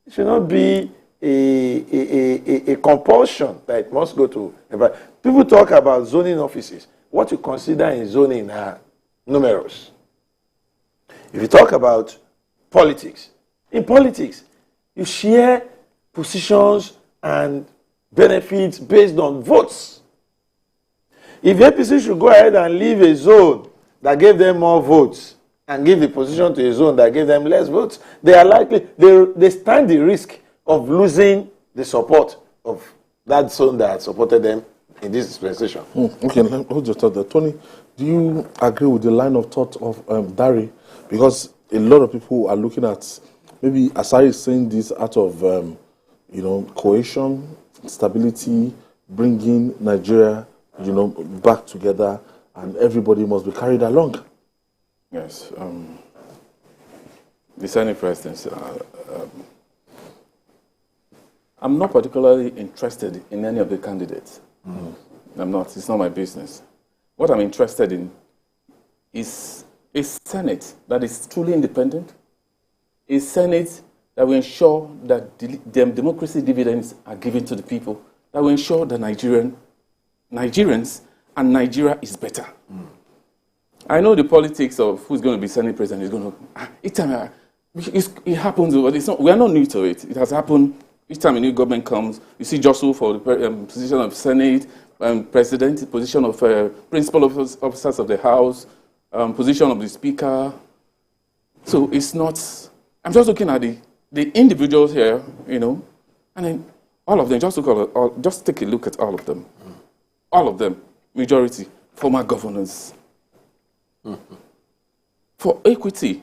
S2: it should not be a compulsion that it must go to. People talk about zoning offices. What you consider in zoning are numerous. If you talk about politics, in politics, you share positions and benefits based on votes. If APC should go ahead and leave a zone that gave them more votes and give the position to a zone that gave them less votes, they are likely, they stand the risk of losing the support of that zone that supported them in this dispensation.
S1: Okay, hold your thought there. Tony, do you agree with the line of thought of Dari? Because a lot of people are looking at, maybe Asari is saying this out of, cohesion, stability, bringing Nigeria, back together, and everybody must be carried along.
S3: Yes. The Senate presidency. I'm not particularly interested in any of the candidates. I'm not. It's not my business. What I'm interested in is a Senate that is truly independent, a Senate that will ensure that democracy dividends are given to the people, that will ensure that Nigerians and Nigeria is better. I know the politics of who's going to be Senate president is going to... it happens, but we are not new to it. It has happened each time a new government comes. You see jostle for the position of Senate, president, position of principal officers of the House, position of the Speaker. So it's not... I'm just looking at the individuals here, and then all of them, just take a look at all of them. All of them, majority, former governors. For equity,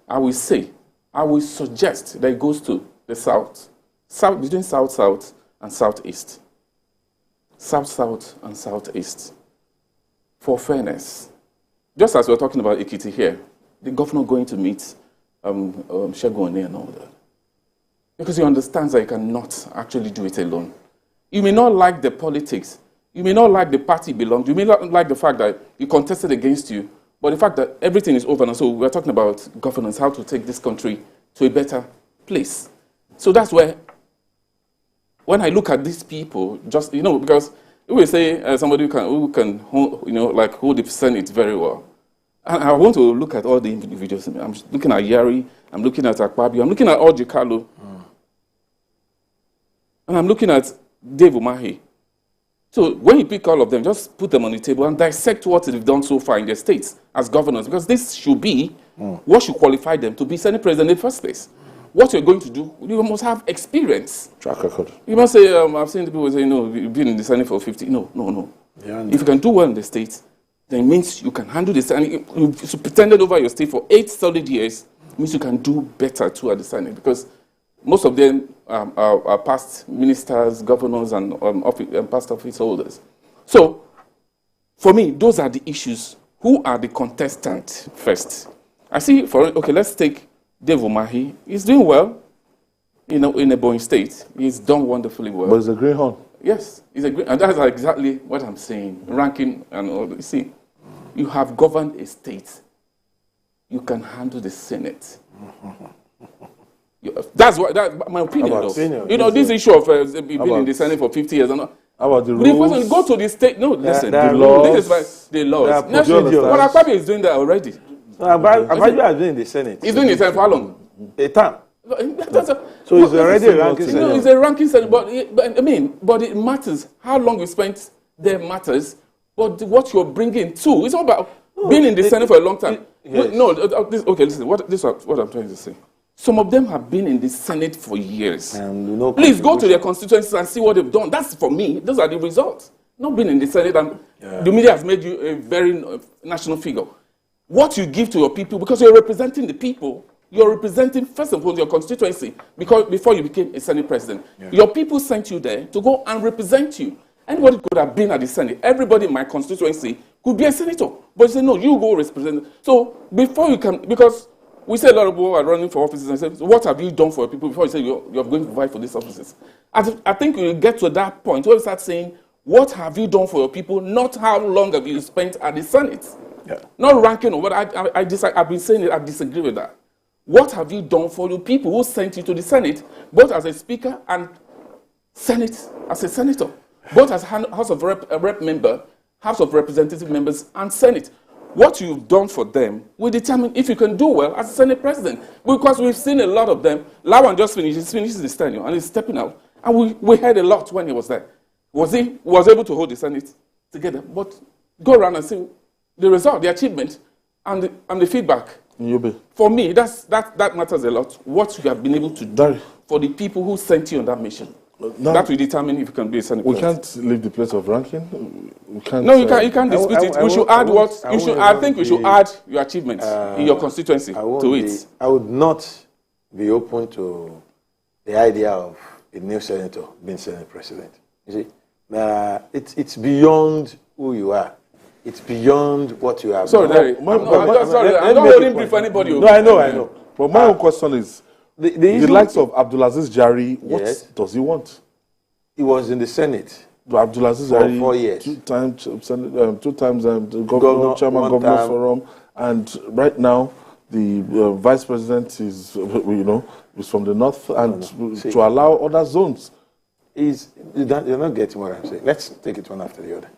S3: I will suggest that it goes to the South, between South-South and Southeast. South-South and Southeast. For fairness, just as we're talking about Ekiti here, the governor going to meet Shegun and all that. Because he understands that he cannot actually do it alone. You may not like the politics. You may not like the party belongs. You may not like the fact that you contested against you. But the fact that everything is over now. So we're talking about governance, how to take this country to a better place. So that's where, when I look at these people, just, you know, because we will say somebody who can you know, like hold the Senate very well. And I want to look at all the individuals. I'm looking at Yari, I'm looking at Akpabio, I'm looking at Orji Kalu, and I'm looking at Dave Umahi. So when you pick all of them, just put them on the table and dissect what they've done so far in their states as governors, because this should be what should qualify them to be Senate president in the first place. What you're going to do, you must have experience.
S1: Track record.
S3: You must say, I've seen people say, no, you've been in the Senate for 50. No. Yeah, if you can do well in the states, then it means you can handle this. And you've pretended over your state for 8 solid years, it means you can do better too at the Senate, because most of them are past ministers, governors, and past office holders. So, for me, those are the issues. Who are the contestants first? I see, okay, let's take Dave Umahi. He's doing well, you know, in a Boeing state. He's done wonderfully well.
S1: But he's a greenhorn.
S3: Yes, he's a green, and that's exactly what I'm saying. Ranking and all that. You see, you have governed a state. You can handle the Senate. That's my opinion. You know, this issue of being in the Senate for 50 years. How
S1: about the rules?
S3: Go to the state. No, listen.
S1: The laws.
S3: This is the laws. But Akpabio is doing that already.
S2: Akpabio is doing in the Senate.
S3: He's doing it for how long?
S2: A term.
S3: So
S2: he's already a ranking senator.
S3: No, he's a ranking senator. But it matters. How long you spent there matters. But what you're bringing too. It's all about being in the Senate for a long time.
S2: Yes.
S3: Okay, listen. This is what I'm trying to say. Some of them have been in the Senate for years.
S2: Please
S3: go to their constituencies and see what they've done. That's, for me, those are the results. Not being in the Senate, and the media has made you a very national figure. What you give to your people, because you're representing the people, you're representing, first and foremost, your constituency, because before you became a Senate president. Your people sent you there to go and represent you. Anybody could have been at the Senate. Everybody in my constituency could be a senator. But you say, no, you go represent. So before you can, because we say a lot of people are running for offices and say, so what have you done for people before you say you're going to fight for these offices? I think we get to that point where we start saying, what have you done for your people, not how long have you spent at the Senate. Not ranking or what I've been saying it, I disagree with that. What have you done for your people who sent you to the Senate, both as a speaker and Senate as a senator, both as House of Rep member, House of Representative members, and Senate? What you've done for them will determine if you can do well as a Senate president. Because we've seen a lot of them. Lawan just finished. He's finished his tenure and he's stepping out. And we heard a lot when he was there. Was able to hold the Senate together. But go around and see the result, the achievement, and the feedback. For me, that matters a lot. What you have been able to do for the people who sent you on that mission. That will determine if you can be a Senate president.
S1: We can't leave the place of ranking. We can't.
S3: No, you can't dispute it. We should add what you should. I think we should add your achievements in your constituency to it.
S2: I would not be open to the idea of a new senator being Senate president. You see, it's beyond who you are. It's beyond what you have.
S3: Sorry, Derek. I'm not holding brief for anybody.
S2: No, I know.
S1: But my own question is, the likes of Abdulaziz Jari, what does he want?
S2: He was in the Senate.
S1: Abdulaziz Jari,
S2: 4 years.
S1: two times governor, chairman, governors forum, and right now the vice president is, is from the north, and to allow other zones.
S2: You're not getting what I'm saying. Let's take it one after the other.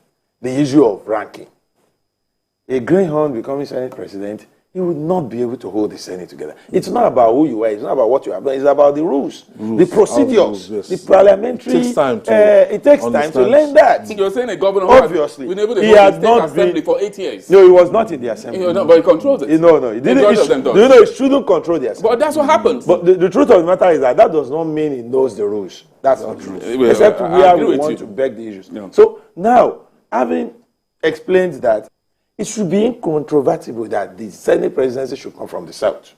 S2: The issue of ranking. A greenhorn becoming Senate president, he would not be able to hold the Senate together. It's not about who you are. It's not about what you have done. It's about the rules, the procedures, the parliamentary. It takes time to learn that.
S3: You're saying a governor
S2: obviously
S3: been able to hold the state assembly for 8 years.
S2: No, he was not in the assembly.
S3: But he controls it.
S2: No, he didn't. He shouldn't control the assembly.
S3: But that's what happens.
S2: But the truth of the matter is that does not mean he knows the rules. That's not true. Except where we want to beg the issues. Yeah. So now, having explained that, it should be incontrovertible that the Senate presidency should come from the South.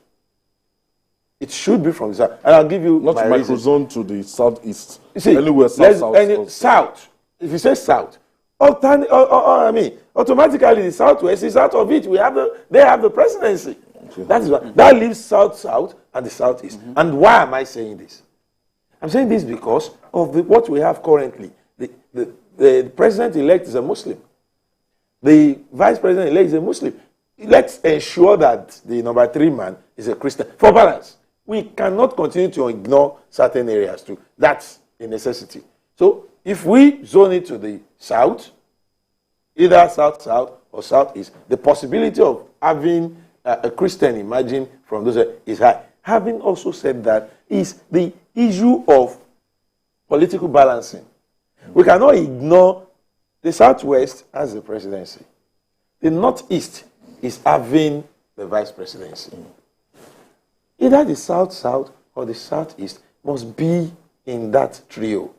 S2: It should be from the South. And I'll give you
S1: not
S2: my
S1: microzone to the Southeast.
S2: You see,
S1: anywhere South.
S2: South. If you say South, automatically the Southwest is out of it. They have the presidency. Okay. That is what that leaves South and the Southeast. Mm-hmm. And why am I saying this? I'm saying this because of what we have currently. The president-elect is a Muslim. The vice president-elect is a Muslim. Let's ensure that the number 3 man is a Christian. For balance, we cannot continue to ignore certain areas too. That's a necessity. So if we zone it to the south, either south-south or southeast, the possibility of having a Christian emerging from those is high. Having also said that, is the issue of political balancing. We cannot ignore the Southwest as the presidency. The Northeast is having the vice presidency. Either the South-South or the Southeast must be in that trio.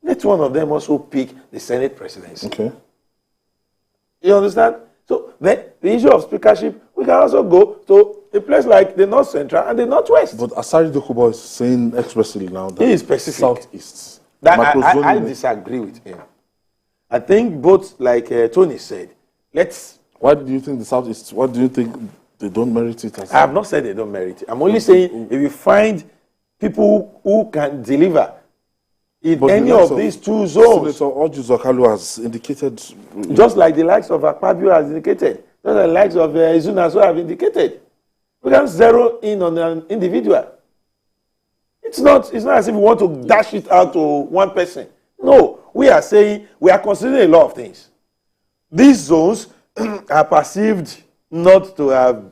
S2: Let one of them also pick the Senate presidency. Okay. You understand? So then the issue of speakership, we can also go to a place like the North Central and the Northwest.
S1: But Asari Dokubo is saying expressly now that
S2: he is specific.
S1: Southeast.
S2: That I disagree with him. I think both, like Tony said,
S1: Why do you think the Southeast? What do you think they don't merit it?
S2: I have not said they don't merit it. I'm only saying if you find people who can deliver in any of these two zones.
S1: Senator Orji Zakalu has indicated.
S2: Just like the likes of Akpabio has indicated. Just like the likes of Izuna have indicated. We can zero in on an individual. It's not as if we want to dash it out to one person. No, we are saying we are considering a lot of things. These zones are perceived not to have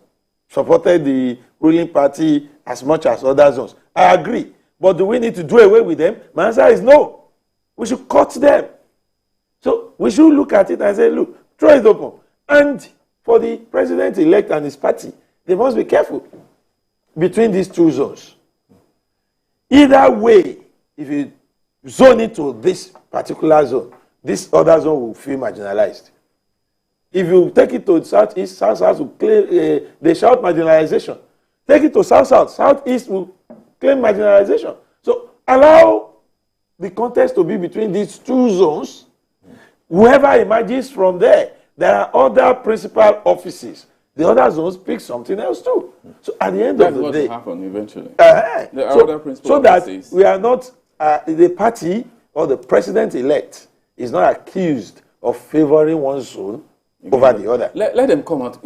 S2: supported the ruling party as much as other zones. I agree. But do we need to do away with them? My answer is no. We should cut them. So we should look at it and say, look, throw it open. And for the president-elect and his party, they must be careful between these two zones. Either way, if you zone it to this particular zone, this other zone will feel marginalized. If you take it to Southeast, South-South will claim, they shout marginalization. Take it to South-South, Southeast will claim marginalization. So allow the contest to be between these two zones. Whoever emerges from there, there are other principal offices. The other zones pick something else too. So at the end of the day,
S3: that's what will happen eventually.
S2: So that we are not the party or the president-elect is not accused of favoring one zone over the other.
S3: Let them come out,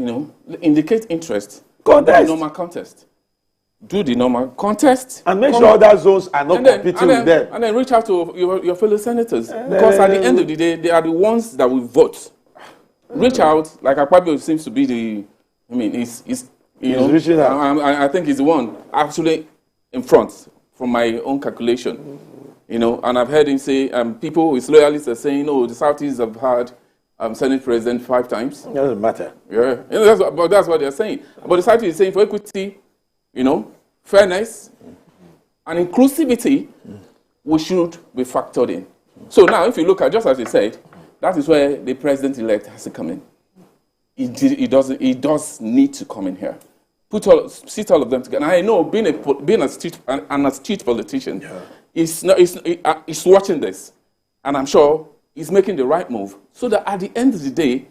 S3: indicate interest.
S2: Contest.
S3: Do the normal contest. Do the normal contest.
S2: And make sure other zones are not competing with them.
S3: And then reach out to your fellow senators. Because at the end of the day, they are the ones that will vote. Reach out, like Akpabio seems to be the, I think he's the one actually in front from my own calculation. And I've heard him say, people, his loyalists are saying, the Southeast have had Senate President 5 times.
S2: It doesn't matter.
S3: Yeah, that's what they're saying. But the Southeast is saying for equity, fairness and inclusivity, we should be factored in. So now, if you look at, just as you said, that is where the president-elect has to come in. He does need to come in here. Sit all of them together. And I know, being an astute politician, he's watching this, and I'm sure he's making the right move, so that at the end of the day,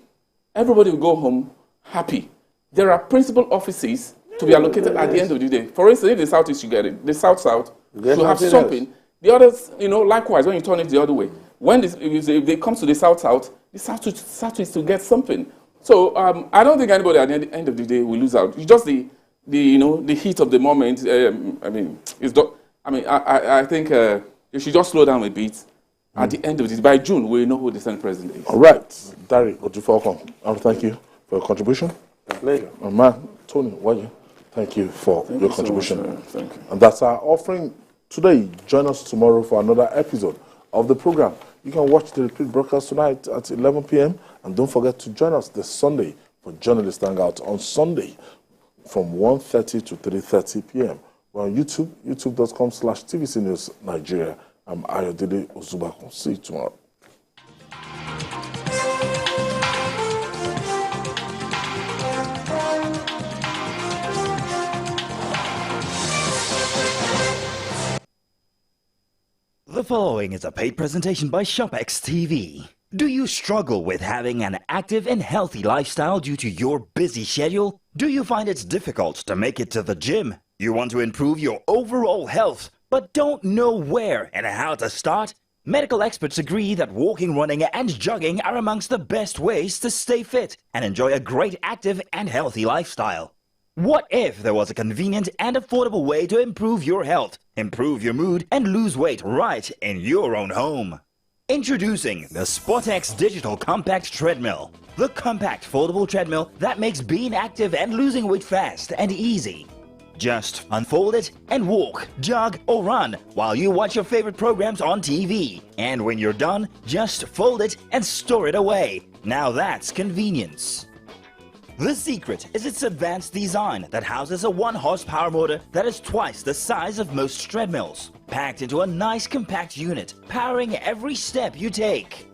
S3: everybody will go home happy. There are principal offices to be allocated at the end of the day. For instance, if the Southeast should get it, the South-South should have something. The others, likewise, when you turn it the other way, if they come to the South-South, the Southeast to get something. So I don't think anybody at the end of the day will lose out. It's just the heat of the moment. I think you should just slow down a bit. At the end of this, by June, we'll know who the Senate President is.
S1: All right. Dari Ojufalcon, I want to thank you for your contribution.
S2: My pleasure.
S1: And man, Tony, thank you for your contribution.
S3: So much, thank you.
S1: And that's our offering today. Join us tomorrow for another episode of the program. You can watch the repeat broadcast tonight at 11 p.m. And don't forget to join us this Sunday for Journalist Hangout on Sunday from 1:30 to 3:30 p.m. We're on YouTube, youtube.com/TVC News Nigeria. I'm Ayodele Ozubakun. See you tomorrow.
S10: The following is a paid presentation by ShopX TV. Do you struggle with having an active and healthy lifestyle due to your busy schedule? Do you find it's difficult to make it to the gym? You want to improve your overall health, but don't know where and how to start? Medical experts agree that walking, running, and jogging are amongst the best ways to stay fit and enjoy a great active and healthy lifestyle. What if there was a convenient and affordable way to improve your health, improve your mood, and lose weight right in your own home? Introducing the SportX Digital Compact Treadmill, the compact foldable treadmill that makes being active and losing weight fast and easy. Just unfold it and walk, jog, or run while you watch your favorite programs on TV. And when you're done, just fold it and store it away. Now that's convenience. The secret is its advanced design that houses a 1-horsepower motor that is twice the size of most treadmills, packed into a nice compact unit, powering every step you take.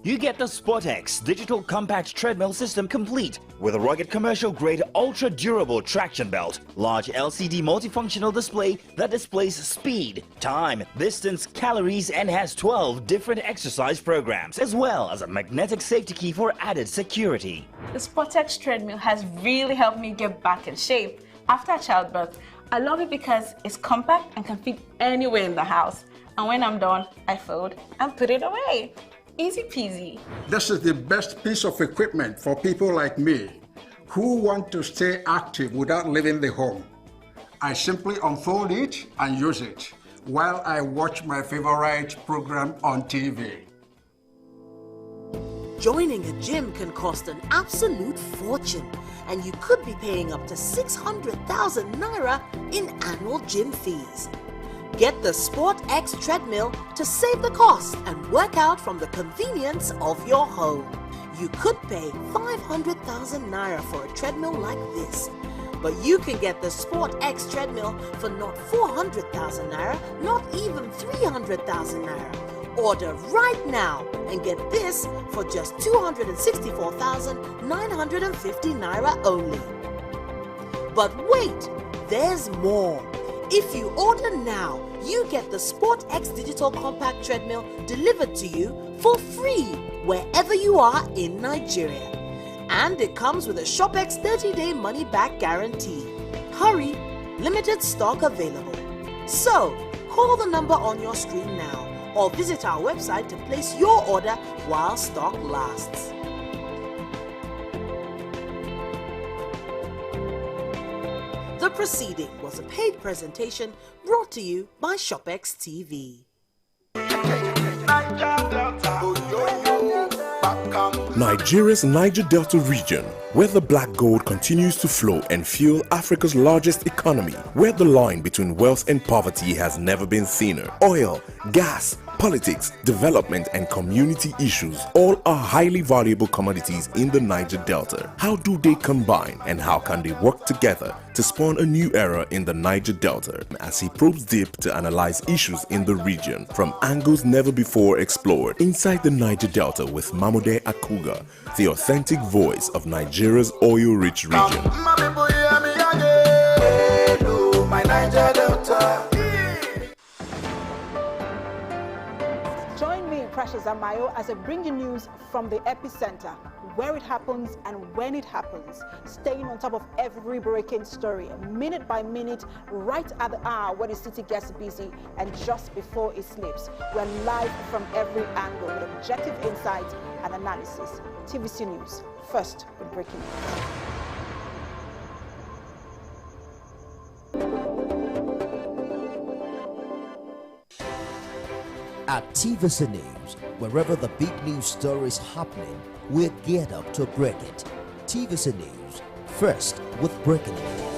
S10: You get the SportX Digital Compact Treadmill System complete with a rugged commercial-grade ultra-durable traction belt, large LCD multifunctional display that displays speed, time, distance, calories, and has 12 different exercise programs, as well as a magnetic safety key for added security.
S11: The SportX treadmill has really helped me get back in shape. After childbirth, I love it because it's compact and can fit anywhere in the house. And when I'm done, I fold and put it away. Easy peasy.
S12: This is the best piece of equipment for people like me who want to stay active without leaving the home. I simply unfold it and use it while I watch my favorite program on TV.
S13: Joining a gym can cost an absolute fortune, and you could be paying up to 600,000 naira in annual gym fees. Get the SportX treadmill to save the cost and work out from the convenience of your home. You could pay 500,000 naira for a treadmill like this, but you can get the SportX treadmill for not 400,000 naira, not even 300,000 naira. Order right now and get this for just 264,950 naira only. But wait, there's more. If you order now, you get the SportX Digital Compact Treadmill delivered to you for free wherever you are in Nigeria. And it comes with a ShopX 30-day money-back guarantee. Hurry, limited stock available. So, call the number on your screen now or visit our website to place your order while stock lasts. The proceeding was a paid presentation brought to you by ShopX TV.
S14: Nigeria's Niger Delta region, where the black gold continues to flow and fuel Africa's largest economy, where the line between wealth and poverty has never been thinner. Oil, gas, politics, development, and community issues all are highly valuable commodities in the Niger Delta. How do they combine, and how can they work together to spawn a new era in the Niger Delta? As he probes deep to analyze issues in the region from angles never before explored. Inside the Niger Delta with Mamode Akuga, the authentic voice of Nigeria's oil-rich region.
S15: Join me, Precious Amayo, as I bring you news from the epicenter, where it happens and when it happens, staying on top of every breaking story, minute by minute, right at the hour when the city gets busy and just before it sleeps. We're live from every angle with objective insight and analysis. TVC News, first with breaking news.
S16: At TVC News, wherever the big news story is happening, we're geared up to break it. TVC News, first with breaking news.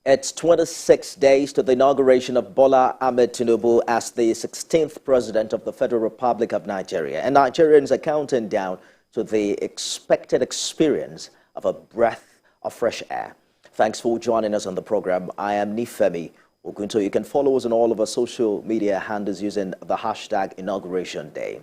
S9: It's 26 days to the inauguration of Bola Ahmed Tinubu as the 16th president of the Federal Republic of Nigeria, and Nigerians are counting down to the expected experience of a breath of fresh air. Thanks for joining us on the program. I am Nifemi Okunto. You can follow us on all of our social media handles using the hashtag Inauguration Day.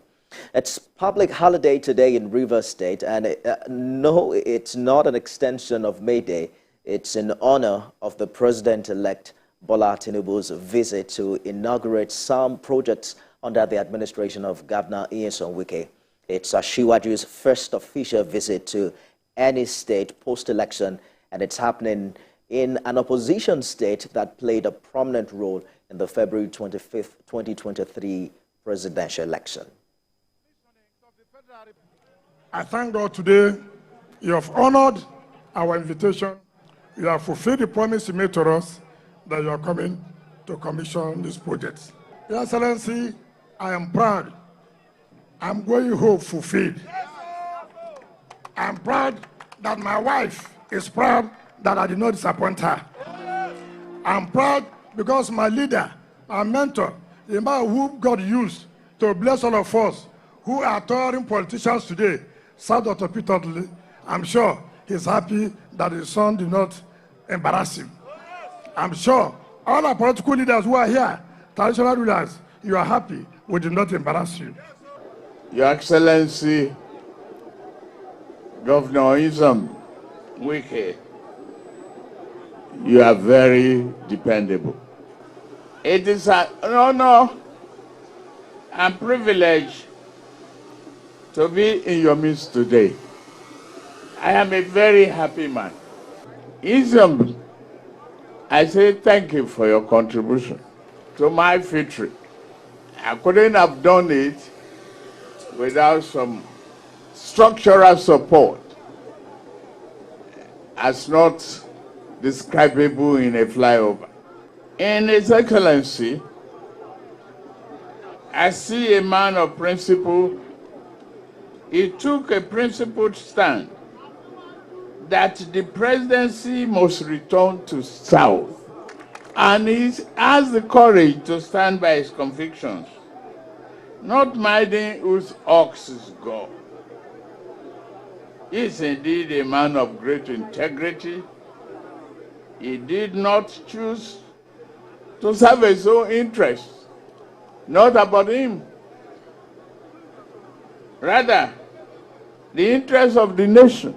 S9: It's public holiday today in Rivers State, and no, it's not an extension of May Day. It's in honor of the President-elect Bola Tinubu's visit to inaugurate some projects under the administration of Governor Nyesom Wike. It's Asiwaju's first official visit to any state post-election, and it's happening in an opposition state that played a prominent role in the February 25th, 2023 presidential election.
S17: I thank God today you have honored our invitation. You have fulfilled the promise you made to us that you are coming to commission these projects. Your Excellency, I am proud. I'm going home fulfilled. I'm proud that my wife is proud that I did not disappoint her. I'm proud because my leader, our mentor, the man who God used to bless all of us who are towering politicians today, Sir Dr. Peter, I'm sure he's happy that his son did not embarrass him. I'm sure all our political leaders who are here, traditional rulers, you are happy we did not embarrass you.
S7: Your Excellency, Governor Nyesom Wike, you are very dependable. It is an honor and privilege to be in your midst today. I am a very happy man. Nyesom, I say thank you for your contribution to my victory. I couldn't have done it without some structural support, as not describable in a flyover. In His Excellency, I see a man of principle. He took a principled stand that the presidency must return to South, and he has the courage to stand by his convictions, not minding whose ox is gone. He is indeed a man of great integrity. He did not choose to serve his own interests, not about him. Rather, the interests of the nation.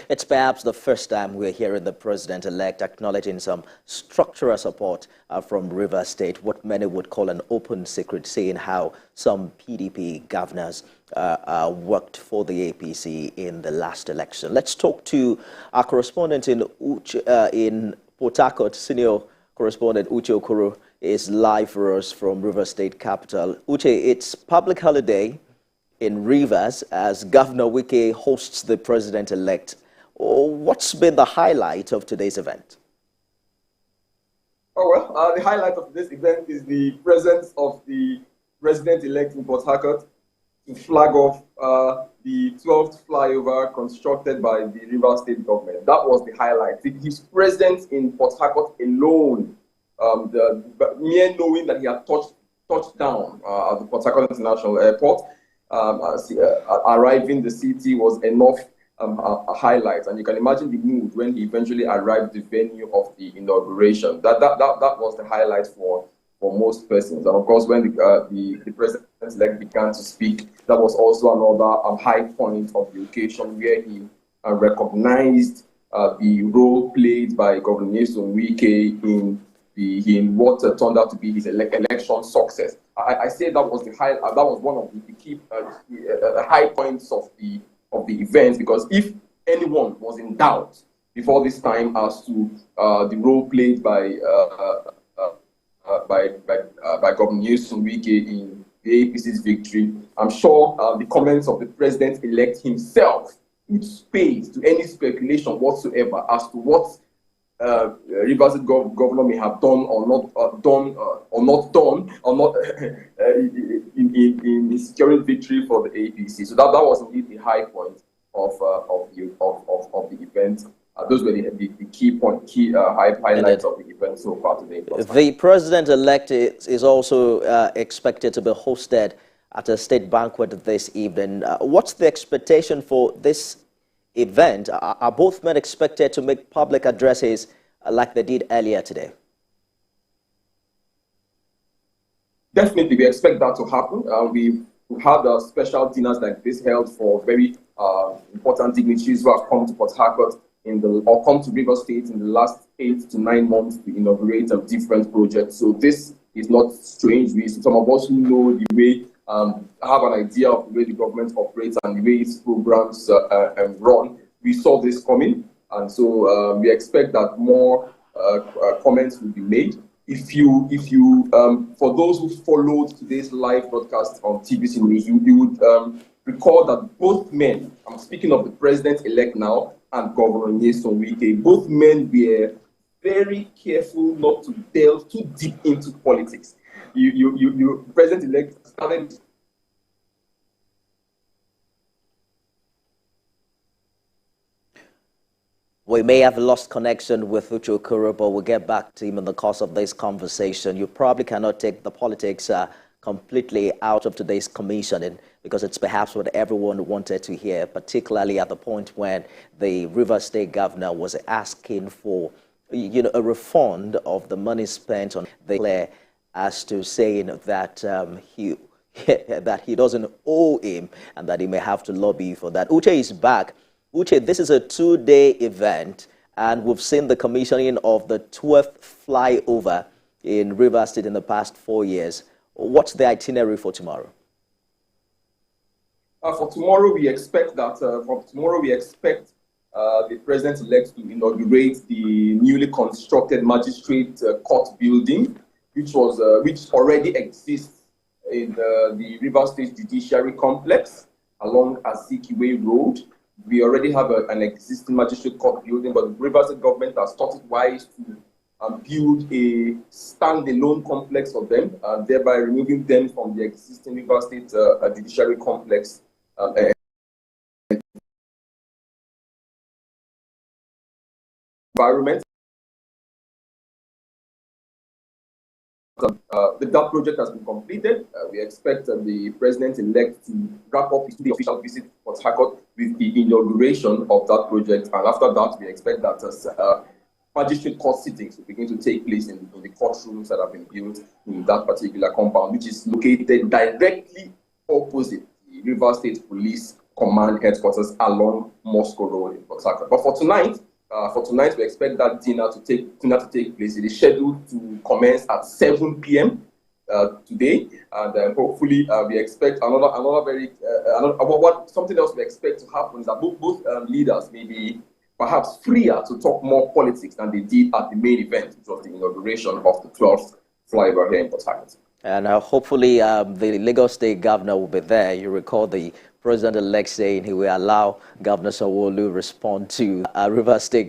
S9: It's perhaps the first time we're hearing the president-elect acknowledging some structural support from Rivers State, what many would call an open secret, saying how some PDP governors worked for the APC in the last election. Let's talk to our correspondent in Port Harcourt, senior correspondent Uche Okoro is live for us from Rivers State capital. Uche, it's public holiday in Rivers as Governor Wike hosts the president-elect. What's been the highlight of today's event?
S18: Oh, well, the highlight of this event is the presence of the president-elect in Port Harcourt to flag off the 12th flyover constructed by the Rivers State government. That was the highlight. His presence in Port Harcourt alone, the mere knowing that he had touched down at the Port Harcourt International Airport, arriving the city was enough a highlight, and you can imagine the mood when he eventually arrived at the venue of the inauguration. That was the highlight for most persons. And of course, when the president-elect began to speak, that was also another high point of the occasion, where he recognized the role played by Governor Nyesom Wike in what turned out to be his election success. I say that was that was one of the key high points of the event, because if anyone was in doubt before this time as to the role played by Governor Nyesom Wike in the APC's victory, I'm sure the comments of the president-elect himself would space to any speculation whatsoever as to what Rivers State governor may have done or not done in securing victory for the APC. So that was indeed the high point of the event. Those were the key highlights of the event so far today.
S9: The president-elect is also expected to be hosted at a state banquet this evening. What's the expectation for this event? Are both men expected to make public addresses like they did earlier today?
S18: Definitely, we expect that to happen. We've had special dinners like this held for very important dignitaries who have come to Port Harcourt or come to Rivers State in the last 8 to 9 months to inaugurate different projects. So this is not strange. Some of us who know the way, have an idea of the way the government operates and the way its programs run. We saw this coming, and so we expect that more comments will be made. If you, for those who followed today's live broadcast on TVC News, you would recall that both men, I'm speaking of the president-elect now and Governor Nyesom Wike, both men were very careful not to delve too deep into politics. You president-elect started.
S9: We may have lost connection with Uche Okoro, but we'll get back to him in the course of this conversation. You probably cannot take the politics completely out of today's commissioning, because it's perhaps what everyone wanted to hear, particularly at the point when the Rivers State governor was asking for, a refund of the money spent on the Clare, as to saying that that he doesn't owe him and that he may have to lobby for that. Uche is back. Uche, this is a 2-day event, and we've seen the commissioning of the 12th flyover in Rivers State in the past 4 years. What's the itinerary for tomorrow?
S18: For tomorrow, we expect that. The president-elect to inaugurate the newly constructed magistrate court building, which already exists in the Rivers State Judiciary Complex along Azikiwe Road. We already have an existing magistrate court building, but the Rivers State government has thought it wise to build a standalone complex of them, thereby removing them from the existing Rivers State Judiciary Complex environment. That project has been completed. We expect the president-elect to wrap up his official visit to Port Harcourt with the inauguration of that project. And after that, we expect that magistrate court sittings will begin to take place in the courtrooms that have been built in that particular compound, which is located directly opposite the Rivers State Police Command headquarters along Moscow Road in Port Harcourt. But for tonight, we expect that dinner to take place. It is scheduled to commence at 7 p.m. Today, and hopefully we expect something else we expect to happen is that both leaders may be perhaps freer to talk more politics than they did at the main event, which was the inauguration of the 12th flyover here in Port Harcourt.
S9: And hopefully the Lagos State governor will be there. You recall the president-elect saying he will allow Governor Sanwo-Olu respond to Rivers State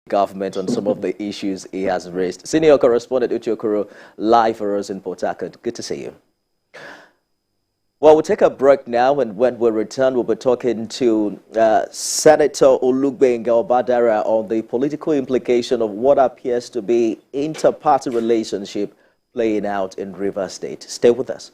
S9: government on some of the issues he has raised. Senior correspondent Uche Okoro, live for us in Port Harcourt. Good to see you. Well, we'll take a break now, and when we return, we'll be talking to Senator Olugbenga Obadara on the political implication of what appears to be inter-party relationship playing out in Rivers State. Stay with us.